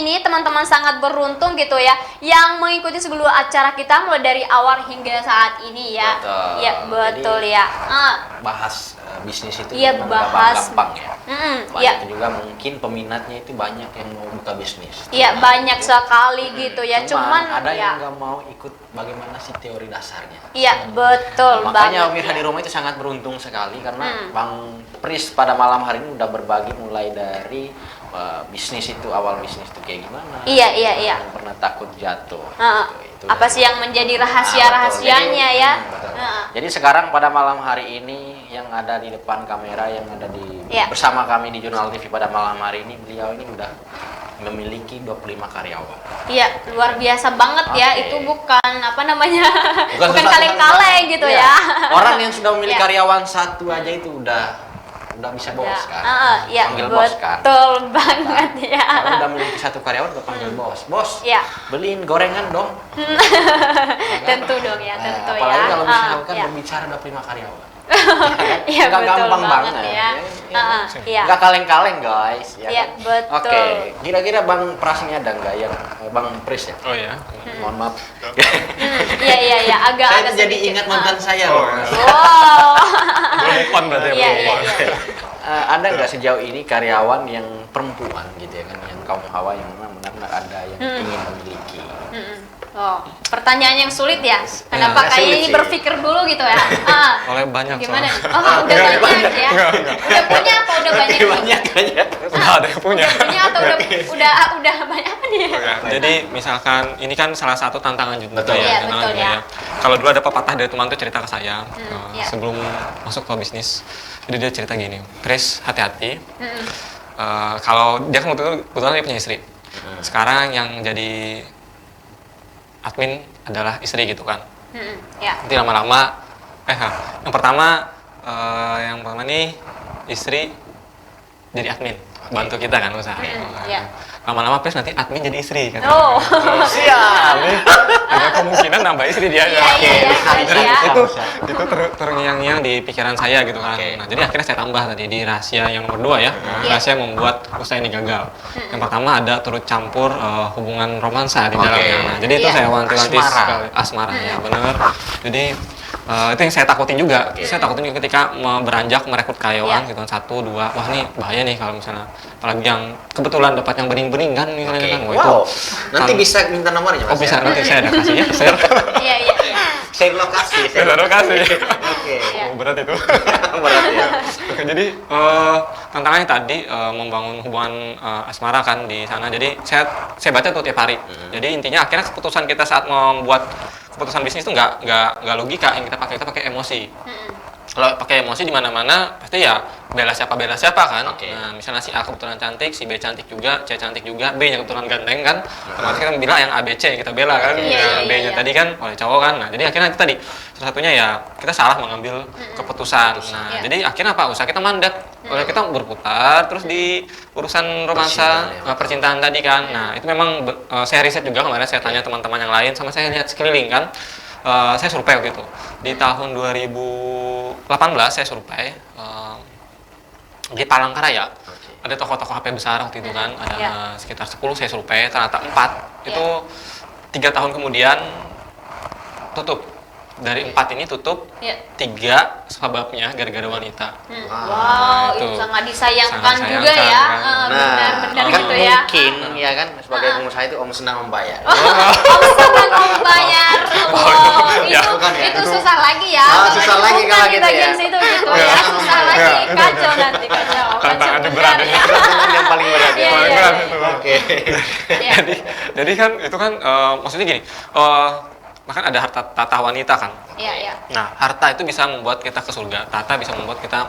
ini teman-teman sangat beruntung gitu ya yang mengikuti seluruh acara kita mulai dari awal hingga saat ini ya. Betul. Ya, betul. Jadi, ya. Bahas bisnis itu Iya, memang bahas. gampang ya. Iya. Banyak juga mungkin peminatnya itu banyak yang mau buka bisnis. Iya, banyak sekali gitu ya. Cuman ada ya. yang nggak mau ikut bagaimana sih teori dasarnya. Iya, betul Makanya banget. Wirha di rumah itu sangat beruntung sekali karena Bang Pris pada malam hari ini udah berbagi mulai dari bisnis itu, awal bisnis itu kayak gimana. Iya. Yang pernah takut jatuh. Itu Apa sih yang menjadi rahasia-rahasianya betul. ya? Betul. Jadi sekarang pada malam hari ini yang ada di depan kamera, yang ada di bersama kami di Jurnal TV pada malam hari ini, beliau ini udah memiliki 25 karyawan. Iya, luar biasa banget ya. Itu bukan apa namanya? Bukan susah-susah kaleng-kaleng gitu Iya. ya. Orang yang sudah memiliki karyawan satu aja itu udah bisa bos kan. Iya, Panggil bos kan. betul banget ya. Kalau udah memiliki satu karyawan udah panggil bos. Bos, Iya. beliin gorengan dong. Tentu dong ya, tentu ya. Apalagi kalau misalkan Iya. berbicara 25 karyawan. Iya, Nggak betul gampang banget banget ya. Iya. Nggak kaleng-kaleng guys. Iya, betul. Oke, kira-kira Bang Pras ini ada nggak yang Bang Pris ya? Oh ya. Mohon maaf. Iya, agak Saya agak tuh jadi sedikit. ingat mantan saya Oh, loh. iya. Wow. Belum on berarti ya. Iya, belum on. iya. Ada nggak sejauh ini karyawan yang perempuan gitu ya kan, yang kaum hawa yang benar-benar ada yang ingin memiliki? Oh, pertanyaan yang sulit ya. Kenapa Nggak kayak sulit ini sih. berpikir dulu gitu ya? Oleh banyak Gimana? soalnya. Oh, udah banyak ya. Udah punya apa udah banyak? nih? banyak. Udah ada yang punya. Punya atau udah banyak apa nih? Oh, ya. Jadi misalkan ini kan salah satu tantangan juga Betul. ya. Iya, tantangan betul, juga ya. Kalau dulu ada pepatah dari teman tuh cerita ke saya iya. sebelum masuk ke bisnis. Jadi dia cerita gini, Pris hati-hati. Kalau dia kan kebetulan dia punya istri. Sekarang yang jadi admin adalah istri gitu kan. Ya. Nanti lama-lama, yang pertama nih istri jadi admin, bantu kita kan usaha. Iya. Lama-lama Pris nanti admin jadi istri kan. Oh. Siap. Ada kemungkinan nambah istri dia. Iya, Jadi ya. itu terngiang-ngiang di pikiran saya gitu kan. Oke. Nah, jadi akhirnya saya tambah tadi di rahasia yang nomor 2 ya. Rahasia yang membuat usaha ini gagal. Yang pertama ada turut campur hubungan romansa di dalamnya. Nah, jadi itu Iya. saya wanti-wanti Asmara. sekali. Asmara ya, benar. Jadi itu yang saya takutin juga. Saya takutin juga ketika beranjak merekrut karyawan gitu kan, 1, 2. Wah, nih bahaya nih kalau misalnya apalagi yang kebetulan dapat yang bening-bening kan misalnya kan. Wah, itu Nanti bisa minta nomornya Mas. Oh bisa, nanti saya ada kasih ya. Saya Iya. Share lokasi. ada kasih. Oke. Oh, berat itu. Berat ya. Oke, jadi tantangannya tadi membangun hubungan asmara kan di sana. Jadi saya baca tuh tiap hari. Jadi intinya akhirnya keputusan kita saat membuat keputusan bisnis itu nggak logika, yang kita pakai emosi. Kalau pakai emosi di mana-mana pasti ya bela siapa kan. Oke. Nah, misalnya si A kebetulan cantik, si B cantik juga, C cantik juga, B-nya kebetulan ganteng kan. Otomatis kita bilang yang ABC yang kita bela kan. Iya, B-nya iya. tadi kan oleh cowok kan. Nah, jadi akhirnya itu tadi salah satunya ya kita salah mengambil keputusan. Nah, Iya. jadi akhirnya apa? Usaha kita mandat. Oleh kita berputar terus di urusan romansa, percintaan tadi kan. Nah, itu memang saya riset juga kemarin, saya tanya teman-teman yang lain, sama saya lihat sekeliling kan. Saya survei waktu itu. Di tahun 2018 saya survei di Palangkaraya. Ada toko-toko HP besar waktu itu kan, ada sekitar 10 saya survei, ternyata 4 itu 3 tahun kemudian tutup. Dari 4 ini tutup, 3 sebabnya gara-gara wanita. Wow, itu itu sangat disayangkan sangat juga disayangkan, ya. kan. Benar-benar kan gitu ya. mungkin ya kan sebagai pengusaha itu Om senang membayar. Om senang om bayar. Oh, Ya, itu, bukan ya? itu susah lagi ya. Oh, Kalau susah lagi dibuka kalau di gitu bagian ya. situ gitu ya. Ya, Susah ya, lagi, itu kacau nanti kacau. Tantangannya Kacau berat benar ya. Tantangan yang paling berat ya. Iya, Paling iya, berat iya. itu. Oke. Iya. Jadi kan itu kan maksudnya gini, bahkan ada harta tata wanita kan. Iya. Nah, harta itu bisa membuat kita ke surga, tata bisa membuat kita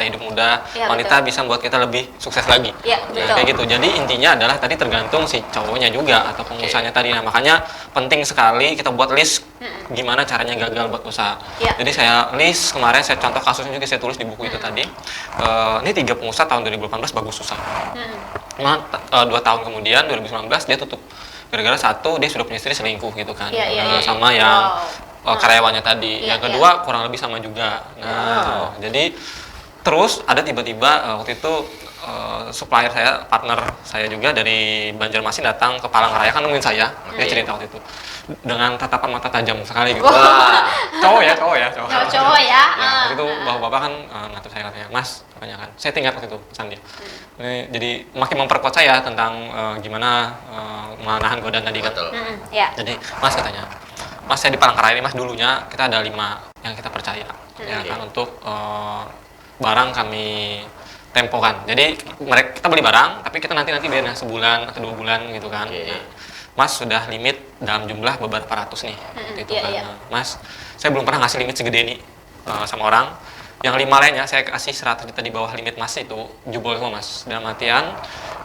hidup mudah, Iya, wanita betul. bisa membuat kita lebih sukses lagi. Iya, Nah, betul. kayak gitu. Jadi intinya adalah tadi tergantung si cowoknya juga atau pengusahanya tadi. Nah, makanya penting sekali kita buat list gimana caranya gagal buat usaha. Iya. Jadi saya list kemarin, saya contoh kasusnya juga saya tulis di buku itu tadi. Ini 3 pengusaha tahun 2018 bagus usaha. Cuma 2 tahun kemudian 2019 dia tutup. Gara-gara 1 dia sudah punya istri selingkuh gitu kan. Iya. Sama yang Wow. karyawannya tadi. Iya, Yang kedua kurang lebih sama juga. Nah, jadi terus ada tiba-tiba waktu itu supplier saya, partner saya juga dari Banjarmasin datang ke Palangkaraya kan nemuin saya. Dia cerita waktu itu dengan tatapan mata tajam sekali gitu. Cowok ya. Cowok ya. Waktu itu bapak-bapak kan ngatur saya katanya, Mas, katanya kan. Saya tinggal waktu itu pesan dia. Jadi makin memperkuat saya tentang gimana menahan godaan tadi kan. Ya. Jadi Mas katanya, Mas saya di Palangkaraya ini Mas dulunya kita ada 5 yang kita percaya ya kan untuk barang kami tempokan. Jadi kita beli barang, tapi kita nanti bayarnya sebulan atau 2 bulan gitu kan. Nah, Mas sudah limit dalam jumlah beberapa ratus nih, gitu kan. Nah, Mas, saya belum pernah ngasih limit segede ini sama orang. Yang 5 lainnya saya kasih 100 juta di bawah limit Mas itu jebol semua Mas. Dalam artian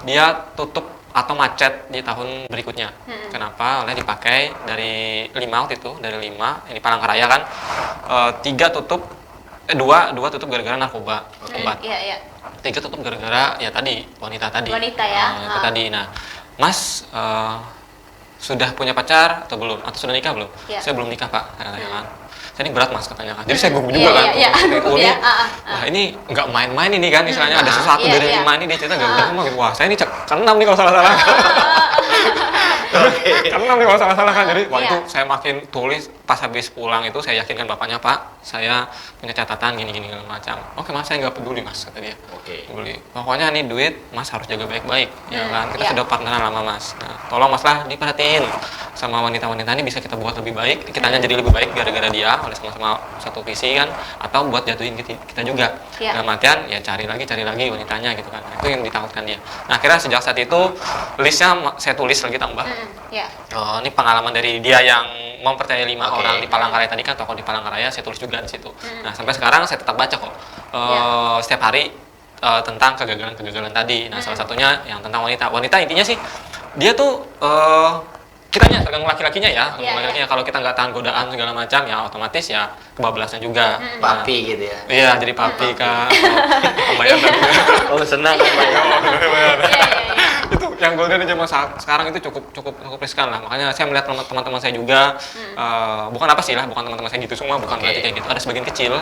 dia tutup atau macet di tahun berikutnya. Kenapa? Oleh dipakai dari 5 waktu itu, dari 5 yang di Palangkaraya kan, 3 tutup, 2 tutup gara-gara narkoba, obat. 3 tutup gara-gara ya tadi wanita tadi. Wanita ya. Itu tadi. Nah, Mas sudah punya pacar atau belum? Atau sudah nikah belum? Saya belum nikah Pak, katanya kan. Saya ini berat Mas katanya kan. Jadi saya gugup juga kan. Wah ini nggak main-main ini kan, istilahnya ada sesuatu dari 5 ini dia cerita gak benar gitu. Wah saya ini keenam nih kalau salah-salah. Keenam nih kalau salah-salah kan. Jadi waktu itu saya makin tulis pas habis pulang itu saya yakinkan bapaknya, Pak saya punya catatan gini macam. Oke Mas saya nggak peduli Mas kata dia. Peduli. Pokoknya nih duit Mas harus jaga baik-baik ya kan. Kita sudah partneran lama Mas. Nah tolong Mas lah diperhatiin sama wanita-wanita ini bisa kita buat lebih baik. Kitanya jadi lebih baik gara-gara dia oleh sama-sama satu visi kan, atau buat jatuhin kita juga. Dalam artian ya cari lagi wanitanya gitu kan. Nah, itu yang ditakutkan dia. Nah akhirnya sejak saat itu listnya saya tulis lagi tambah. Ini pengalaman dari dia yang mempercayai 5 orang di Palangkaraya tadi kan, tokoh di Palangkaraya saya tulis juga di situ. Nah sampai sekarang saya tetap baca kok setiap hari tentang kegagalan tadi. Nah salah satunya yang tentang wanita intinya sih dia tuh kitanya tergantung laki-lakinya ya, laki-lakinya kalau kita nggak tahan godaan segala macam ya otomatis ya kebablasan juga. Papi gitu ya. Iya jadi papi kak. Pembayar tadi. Oh senang pembayar. Itu yang golden zaman sekarang itu cukup riskan lah. Makanya saya melihat teman-teman saya juga bukan apa sih lah, bukan teman-teman saya gitu semua, bukan berarti kayak gitu. Ada sebagian kecil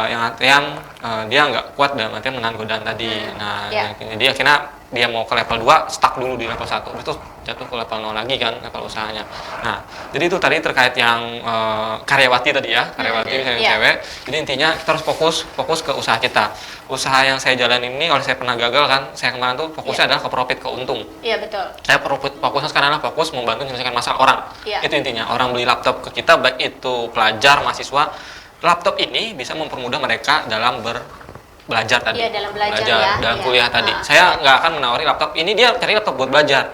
yang artian dia nggak kuat dalam artian menahan godaan tadi. Nah jadi akhirnya dia mau ke level 2, stuck dulu di level 1, itu jatuh ke level 0 lagi kan, level usahanya. Nah, jadi itu tadi terkait yang karyawati tadi ya, karyawati misalnya cewek. Jadi intinya kita harus fokus ke usaha kita. Usaha yang saya jalanin ini, kalau saya pernah gagal kan, saya kemarin tuh fokusnya adalah ke profit, ke untung. Iya, betul. Saya fokusnya sekarang adalah fokus membantu menyelesaikan masalah orang. Itu intinya, orang beli laptop ke kita, baik itu pelajar, mahasiswa, laptop ini bisa mempermudah mereka dalam belajar tadi, dalam belajar dalam kuliah tadi. Saya nggak akan menawari laptop ini dia cari laptop buat belajar.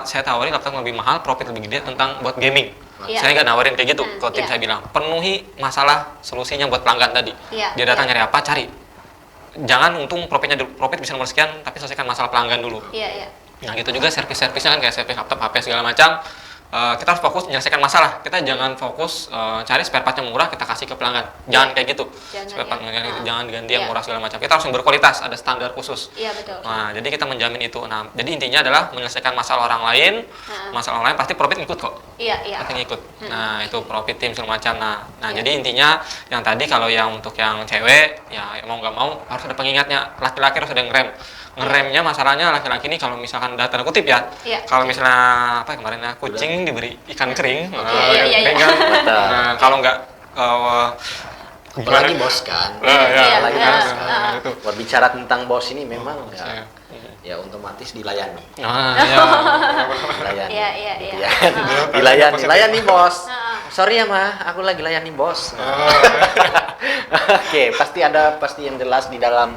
Saya tawari laptop lebih mahal, profit lebih gede tentang buat gaming. Saya nggak nawarin kayak gitu. Kalau tim saya bilang penuhi masalah solusinya buat pelanggan tadi. Dia datang nyari apa, cari. Jangan untung profit bisa nomor sekian, tapi selesaikan masalah pelanggan dulu. Nah gitu juga servis-servisnya kan kayak servis laptop, HP segala macam. Kita harus fokus menyelesaikan masalah. Kita jangan fokus cari spare part yang murah kita kasih ke pelanggan. Jangan kayak gitu. Spare part jangan diganti yang murah segala macam. Kita harus yang berkualitas, ada standar khusus. Betul. Nah, jadi kita menjamin itu. Nah, jadi intinya adalah menyelesaikan masalah orang lain. Masalah orang lain pasti profit ngikut kok. Pasti ngikut. Nah, itu profit tim segala macam. Nah, jadi intinya yang tadi kalau yang untuk yang cewek ya mau nggak mau harus ada pengingatnya. Laki-laki harus ada yang rem. Ngeremnya masalahnya laki-laki ini kalau misalkan tanda kutip ya, kalau misalnya apa kemarin ya kucing diberi ikan kering, nah kalau nggak apalagi bos kan, apalagi bos itu berbicara tentang bos ini memang ya otomatis dilayani. Dilayani bos. Sorry ya mah, aku lagi layani bos. Oke, pasti yang jelas di dalam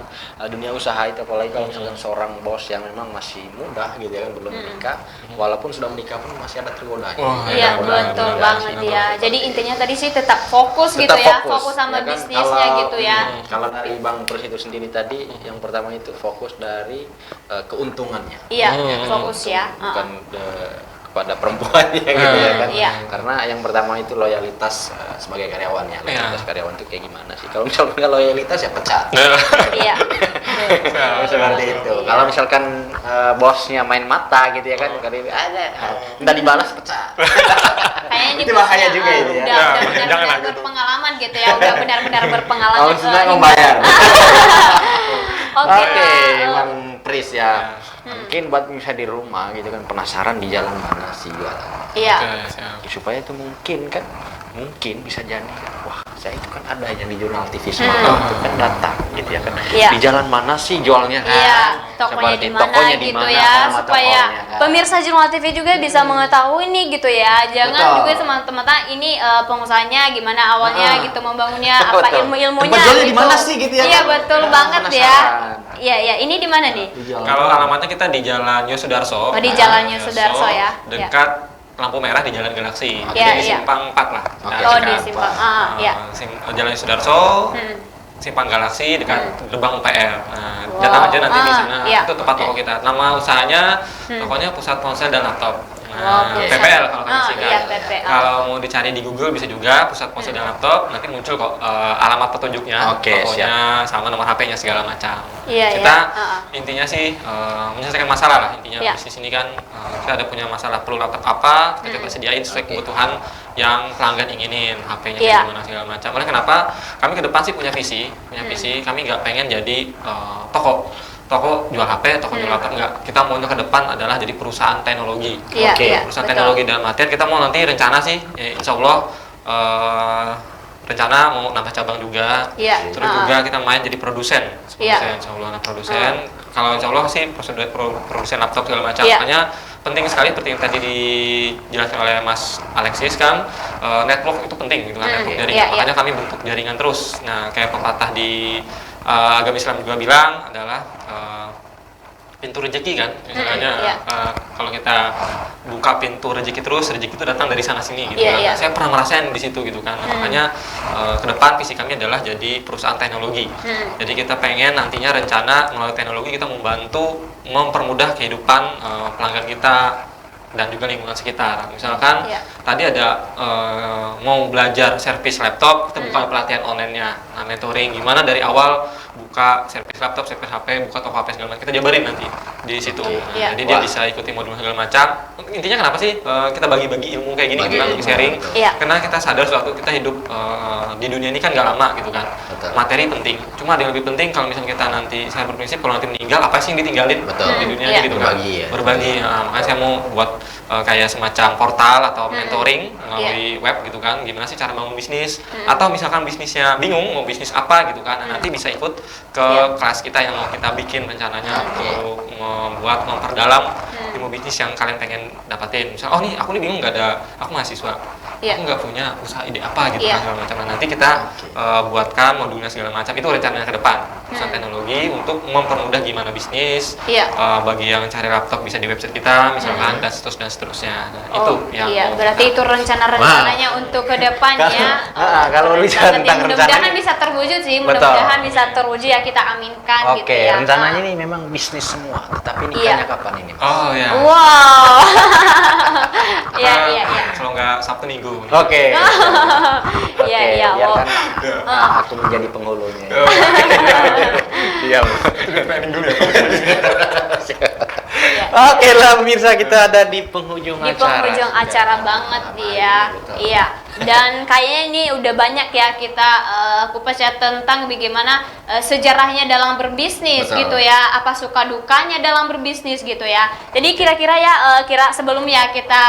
dunia usaha itu, apalagi kalau misalkan seorang bos yang memang masih muda gitu ya kan, belum menikah, walaupun sudah menikah pun masih ada tergoda. Iya betul banget ya. Jadi intinya tadi sih tetap fokus gitu ya, fokus sama bisnisnya gitu ya. Kalau dari Bang Pros itu sendiri tadi, yang pertama itu fokus dari keuntungannya. Iya, fokus ya. Bukan pada perempuannya gitu ya kan. Karena yang pertama itu loyalitas sebagai karyawan ya. Loyalitas karyawan itu kayak gimana sih? Kalau misalkan nggak loyalitas ya pecat. Iya. Seperti itu. Kalau misalkan bosnya main mata gitu ya kan, minta dibalas pecat. Kayaknya itu bahaya juga itu ya. Udah benar-benar berpengalaman gitu ya. Udah benar-benar berpengalaman. Kalau sudah membayar. Oke Oke, lah. Bang Pris ya. Mungkin buat bisa di rumah gitu kan penasaran di jalan mana sih jualan. Iya. Oke, siap. Supaya itu mungkin bisa jadi wah saya itu kan ada yang di jurnal TV Hmm. semalam itu kan datang gitu ya kan. Iya. Di jalan mana sih jualnya kan? Iya, tokonya Seperti di mana tokonya di gitu mana, ya, alamat supaya tokonya, kan? pemirsa Jurnal TV juga bisa mengetahui nih gitu ya. Jangan Betul. juga semata-mata ini pengusahanya gimana awalnya gitu membangunnya, apa Betul. ilmu-ilmunya Tempat jualnya gitu. di mana sih gitu ya Iya, kan? betul Nah, banget ya. penasaran. Iya, iya. Ini di mana nih? Di jalan. Kalau alamatnya kita di Jalan Yosudarso. Oh, di Jalan Yosudarso ya. Dekat lampu merah di Jalan Galaksi. Oke. Jadi di Iya. simpang 4 lah. Oke. Oh, dekat. di simpang. Iya. Jalan Yosudarso, Hmm. simpang Galaksi dekat gerbang UPR. Nah, Wow. datang aja nanti di sana. Iya. Itu tempat toko kita. Nama usahanya tokonya Pusat Ponsel dan Laptop. Oh, Nah, pusat. PPL kalau kami singkat. Iya, PPL. Kalau mau dicari di Google bisa juga Pusat Ponsel dan Laptop, nanti muncul kok alamat petunjuknya, Oke, tokonya sama nomor HP-nya segala macam. Iya, Kita iya. intinya sih menyelesaikan masalah lah intinya. Iya. Bisnis ini kan kita ada punya masalah perlu laptop apa, kita sediain sesuai kebutuhan yang pelanggan inginin, HP-nya Iya. kayak gimana segala macam. Oleh kenapa kami ke depan sih punya visi, kami nggak pengen jadi toko jual HP, toko jual laptop, enggak. Kita maunya ke depan adalah jadi perusahaan teknologi. Iya, Oke. iya. Perusahaan Betul. teknologi dalam artian kita mau nanti rencana sih, ya, insya Allah rencana mau nambah cabang juga. Iya. Terus juga kita main jadi produsen, Iya. insya Allah nah, produsen. Kalau insya Allah sih produsen laptop segala macam. Iya. Makanya penting sekali seperti yang tadi dijelaskan oleh Mas Alexis kan, network itu penting gitu kan, network jaringan. Iya, iya. Makanya kami bentuk jaringan terus. Nah, kayak pepatah di agama Islam juga bilang adalah pintu rezeki kan, misalnya iya. kalau kita buka pintu rezeki terus, rezeki itu datang dari sana sini gitu Iya, kan. iya. Saya pernah merasain di situ gitu kan. Makanya ke depan visi kami adalah jadi perusahaan teknologi. Jadi kita pengen nantinya rencana melalui teknologi kita membantu mempermudah kehidupan pelanggan kita dan juga lingkungan sekitar. Misalkan Iya. tadi ada mau belajar servis laptop, kita buka pelatihan online-nya, nah, mentoring gimana dari awal buka servis laptop, servis HP, buka toko HP segala macam, kita jabarin nanti di situ. Nah, Iya. jadi dia Wah. bisa ikuti modul segala macam. Intinya kenapa sih kita bagi-bagi ilmu kayak gini, Bagi kita ilmu, sharing? betul. Iya. Karena kita sadar suatu kita hidup di dunia ini kan gak lama gitu kan. Betul. Materi penting. Cuma ada yang lebih penting kalau misalnya kita nanti, saya berprinsip kalau nanti meninggal apa sih yang ditinggalin Betul. di dunia Iya. ini gitu kan. Berbagi ya. Berbagi. Nah, makanya saya mau buat kayak semacam portal atau mentoring melalui web gitu kan, gimana sih cara bangun bisnis, atau misalkan bisnisnya bingung mau bisnis apa gitu kan, nah, nanti bisa ikut ke Iya. kelas kita yang mau kita bikin rencananya Oke. untuk memperdalam ilmu bisnis yang kalian pengen dapatin. Misal, oh nih aku nih bingung nggak ada, aku mahasiswa, Iya. aku nggak punya usaha ide apa gitu Iya. kan segala macam. Nah, nanti kita buatkan modulnya segala macam, itu rencananya ke depan perusahaan teknologi untuk mempermudah gimana bisnis. Iya. Bagi yang cari laptop bisa di website kita misalkan dan seterusnya. Nah, itu yang iya, mau berarti kita- itu rencana-rencananya untuk ke depannya. Kalau keren bicara banget ya. tentang Mudah-mudahan rencananya- bisa terwujud sih, Betul. mudah-mudahan bisa terwujud ya, kita aminkan gitu Oke, ya. rencananya ini memang bisnis semua, tetapi nikahnya kapan ini? Oh ya. Wow. Iya, Karena iya, iya. Kalau nggak Sabtu Minggu. Oke. Iya, iya. Wow. Biarkan aku menjadi penghulunya. Oh. Siap. Planning dulu ya. Iya. Oke lah pemirsa, kita ada di penghujung Di acara. penghujung acara banget dia. Betul. Iya. Dan kayaknya ini udah banyak ya kita kupas ya tentang bagaimana sejarahnya dalam berbisnis Betul. gitu ya, apa suka dukanya dalam berbisnis gitu ya. Jadi kira-kira ya sebelum ya kita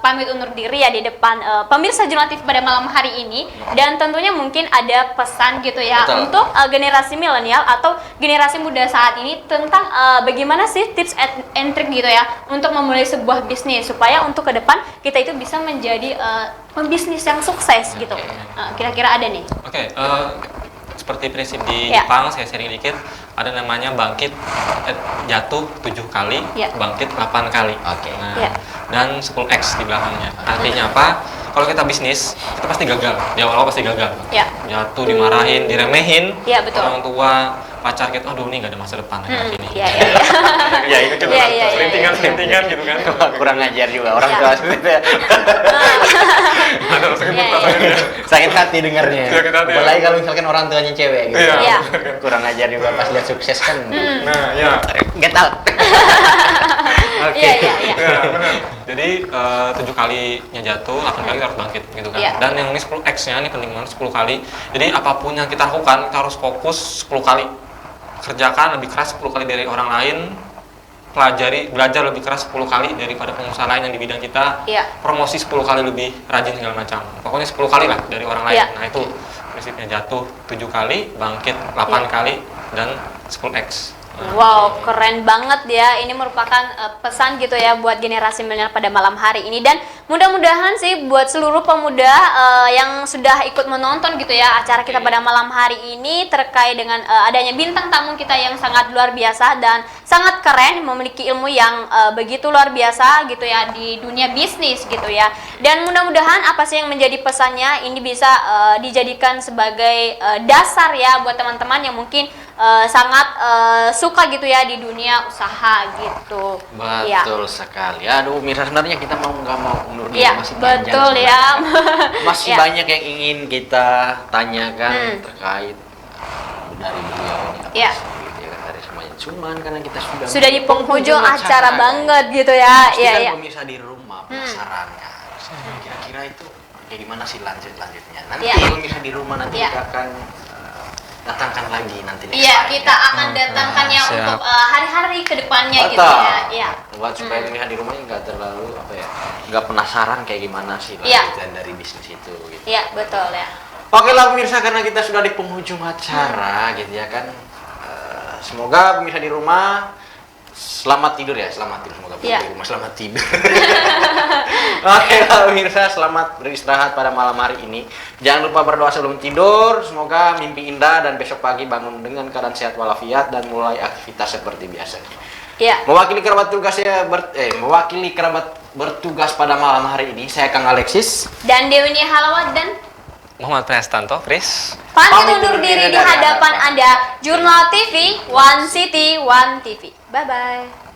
pamit undur diri ya di depan pemirsa Jurnal TV pada malam hari ini, dan tentunya mungkin ada pesan gitu ya Betul. untuk generasi milenial atau generasi muda saat ini tentang bagaimana sih tips and trick gitu ya untuk memulai sebuah bisnis supaya untuk ke depan kita itu bisa menjadi pembisnis yang sukses gitu. Kira-kira ada nih. Oke, seperti prinsip di Ya. Jepang, saya sharing dikit, ada namanya bangkit, jatuh 7 kali, Ya. bangkit 8 kali. Oke. Nah, Ya. dan 10x di belakangnya. Artinya apa? Kalau kita bisnis, kita pasti gagal. Di awal-awal pasti gagal. Ya. Jatuh, dimarahin, diremehin. Ya, betul. Orang tua, pacar kita, aduh ini nggak ada masa depan lagi ini. Iya, iya, iya. Ya itu coba. Iya, iya, iya. Selintingan gitu kan. Kurang ngajar juga orang Ya. tua seperti itu. Ada rasa Iya, kebut iya. Sakit hati dengarnya. Sakit hati, ya. Apalagi kalau misalkan orang tuanya cewek gitu. Iya. Iya. Kurang ngajar juga pas lihat sukses kan. Nah, ya. Get out. Oke. Iya, iya, iya. Ya, benar. Jadi 7 kalinya jatuh, 8 kali harus bangkit gitu kan. Iya. Dan yang ini 10x-nya ini penting banget 10 kali. Jadi apapun yang kita lakukan, kita harus fokus 10 kali. kerjakan lebih keras 10 kali dari orang lain, belajar lebih keras 10 kali daripada pengusaha lain yang di bidang kita, promosi 10 kali lebih rajin segala macam. Pokoknya 10 kali lah dari orang lain. Nah itu prinsipnya, jatuh 7 kali, bangkit 8 kali, dan 10x. Wow, keren banget ya. Ini merupakan pesan gitu ya buat generasi milenial pada malam hari ini, dan mudah-mudahan sih buat seluruh pemuda yang sudah ikut menonton gitu ya acara kita pada malam hari ini terkait dengan adanya bintang tamu kita yang sangat luar biasa dan sangat keren, memiliki ilmu yang begitu luar biasa gitu ya di dunia bisnis gitu ya. Dan mudah-mudahan apa sih yang menjadi pesannya ini bisa dijadikan sebagai dasar ya buat teman-teman yang mungkin sangat suka gitu ya di dunia usaha gitu. Betul sekali. Aduh, Mirsa, sebenarnya kita mau nggak mau undur diri, masih panjang. Betul ya. Masih banyak yang ingin kita tanyakan terkait dari beliau ini. Gitu ya kan, dari semuanya. Cuman karena kita sudah di penghujung acara banget gitu ya. Iya. Pemirsa di rumah penasaran kan. Kira-kira itu kayak gimana sih lanjutnya? Nanti pemirsa di rumah nanti kita akan datangkan lagi nanti. Kita akan datangkan yang untuk hari-hari kedepannya gitu ya. Iya. Buat supaya pemirsa di rumahnya nggak terlalu nggak penasaran kayak gimana sih lanjutan dari bisnis itu. Gitu. Iya, betul ya. Oke lah pemirsa, karena kita sudah di penghujung acara gitu ya kan. Semoga pemirsa di rumah selamat tidur ya, semoga pemirsa di rumah selamat tidur. Oke lah pemirsa, selamat beristirahat pada malam hari ini. Jangan lupa berdoa sebelum tidur, semoga mimpi indah dan besok pagi bangun dengan keadaan sehat walafiat dan mulai aktivitas seperti biasanya. Mewakili kerabat bertugas pada malam hari ini, saya Kang Alexis dan Dewi Nia Halawat dan Muhammad Priastanto, Pris. Pamit undur diri di hadapan Anda. Jurnal TV, One City, One TV. Bye-bye.